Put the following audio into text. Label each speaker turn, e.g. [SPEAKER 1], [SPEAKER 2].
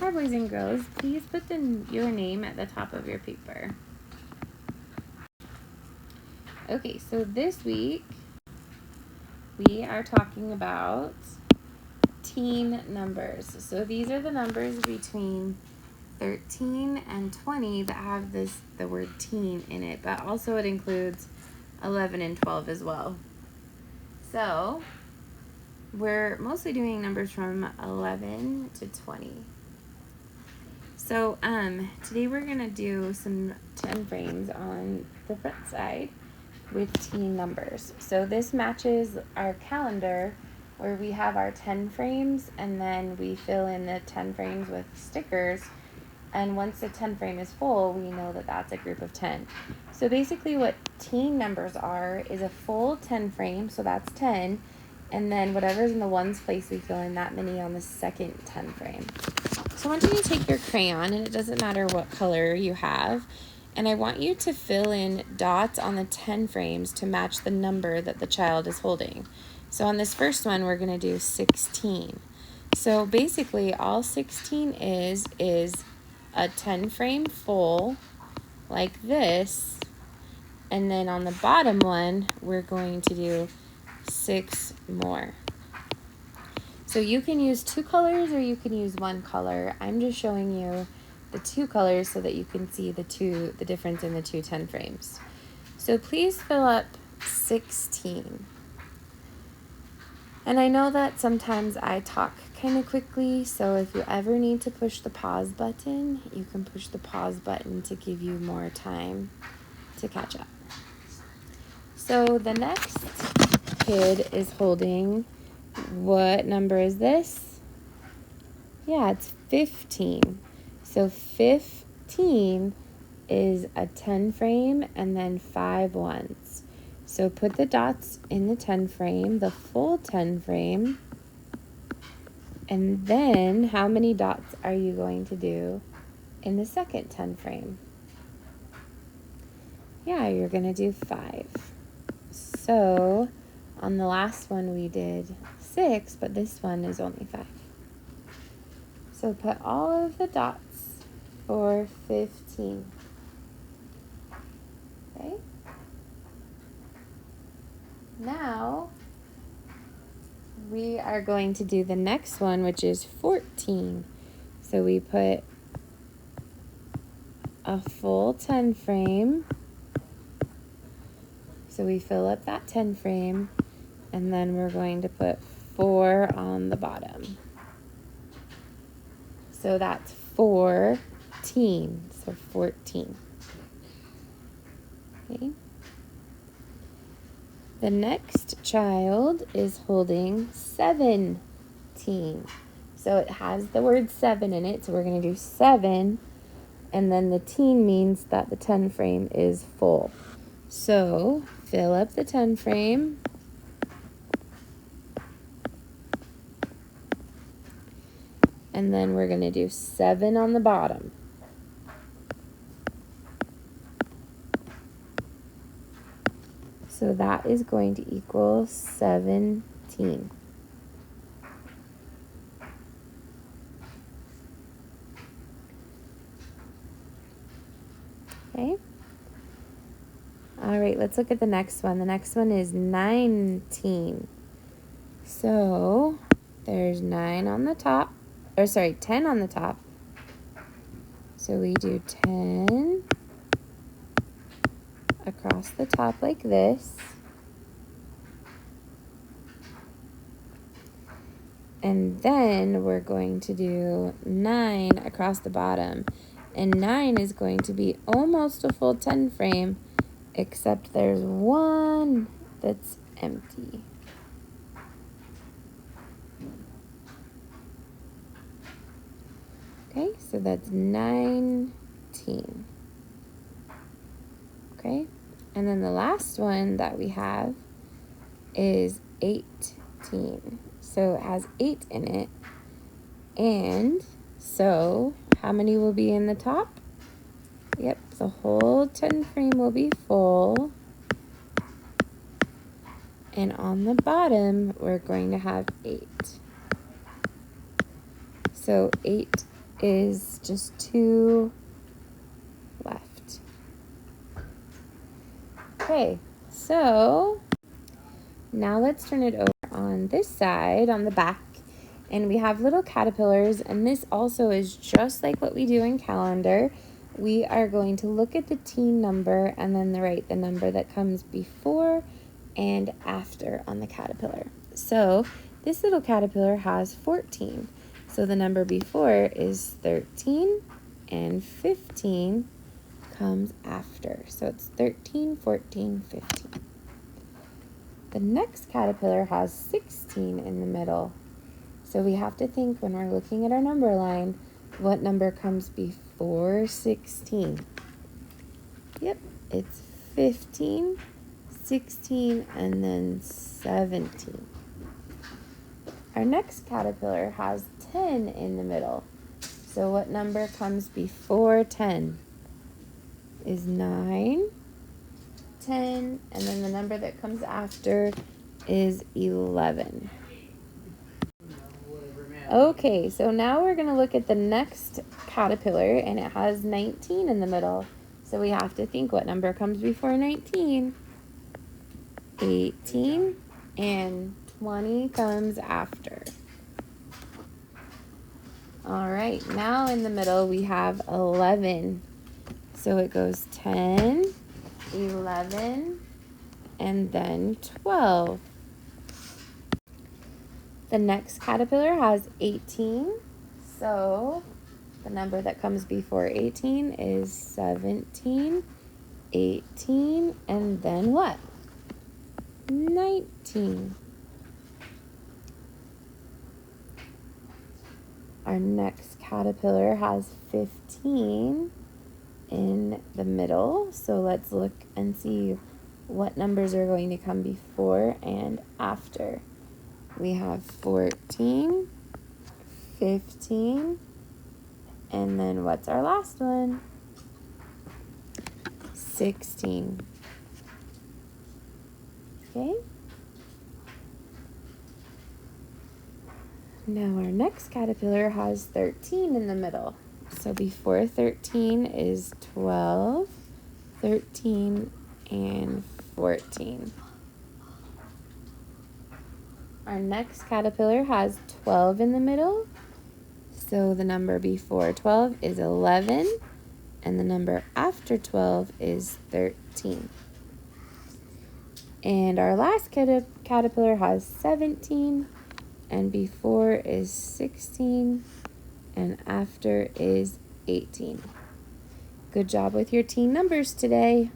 [SPEAKER 1] Hi boys and girls, please put your name at the top of your paper. Okay, so this week we are talking about teen numbers. So these are the numbers between 13 and 20 that have the word teen in it, but also it includes 11 and 12 as well. So we're mostly doing numbers from 11 to 20. So today we're going to do some 10 frames on the front side with teen numbers. So this matches our calendar where we have our 10 frames and then we fill in the 10 frames with stickers. And once the 10 frame is full, we know that that's a group of 10. So basically what teen numbers are is a full 10 frame, so that's 10. And then whatever's in the ones place, we fill in that many on the second 10 frame. So I want you to take your crayon, and it doesn't matter what color you have, and I want you to fill in dots on the 10 frames to match the number that the child is holding. So on this first one, we're going to do 16. So basically, all 16 is a 10 frame full, like this, and then on the bottom one, we're going to do 6 more. So you can use 2 colors or you can use 1 color. I'm just showing you the 2 colors so that you can see the difference in the 2 10 frames. So please fill up 16. And I know that sometimes I talk kind of quickly, so if you ever need to push the pause button, you can push the pause button to give you more time to catch up. So the next kid is holding, what number is this? Yeah, it's 15. So 15 is a 10 frame and then 5 ones. So put the dots in the 10 frame, the full 10 frame, and then how many dots are you going to do in the second 10 frame? Yeah, you're going to do 5. So on the last one we did 6, but this one is only 5. So put all of the dots for 15. Okay? Now we are going to do the next one, which is 14. So we put a full 10 frame. So we fill up that 10 frame, and then we're going to put 4 on the bottom. So that's 14. So 14. Okay. The next child is holding 17. So it has the word 7 in it, so we're going to do 7. And then the teen means that the 10 frame is full. So fill up the 10 frame. And then we're going to do 7 on the bottom. So that is going to equal 17. Okay. All right, let's look at the next one. The next one is 19. So there's 9 on the top, 10 on the top. So we do 10 across the top like this. And then we're going to do 9 across the bottom. And 9 is going to be almost a full 10 frame, except there's 1 that's empty. Okay, so that's 19. Okay, and then the last one that we have is 18. So it has 8 in it. And so how many will be in the top? Yep, the whole 10 frame will be full. And on the bottom, we're going to have 8. So 8 is just 2 left. Okay, so now let's turn it over on this side, on the back, and we have little caterpillars, and this also is just like what we do in calendar. We are going to look at the teen number and then write the number that comes before and after on the caterpillar. So this little caterpillar has 14. So the number before is 13, and 15 comes after. So it's 13, 14, 15. The next caterpillar has 16 in the middle. So we have to think when we're looking at our number line, what number comes before 16? Yep, it's 15, 16, and then 17. Our next caterpillar has 10 in the middle. So what number comes before 10? Is 9, 10, and then the number that comes after is 11. Okay, so now we're going to look at the next caterpillar, and it has 19 in the middle. So we have to think what number comes before 19. 18, and 20 comes after. All right, now in the middle we have 11. So it goes 10, 11, and then 12. The next caterpillar has 18. So the number that comes before 18 is 17, 18, and then what? 19. Our next caterpillar has 15 in the middle. So let's look and see what numbers are going to come before and after. We have 14, 15, and then what's our last one? 16. Okay. Now our next caterpillar has 13 in the middle. So before 13 is 12, 13, and 14. Our next caterpillar has 12 in the middle. So the number before 12 is 11, and the number after 12 is 13. And our last caterpillar has 17, and before is 16, and after is 18. Good job with your teen numbers today.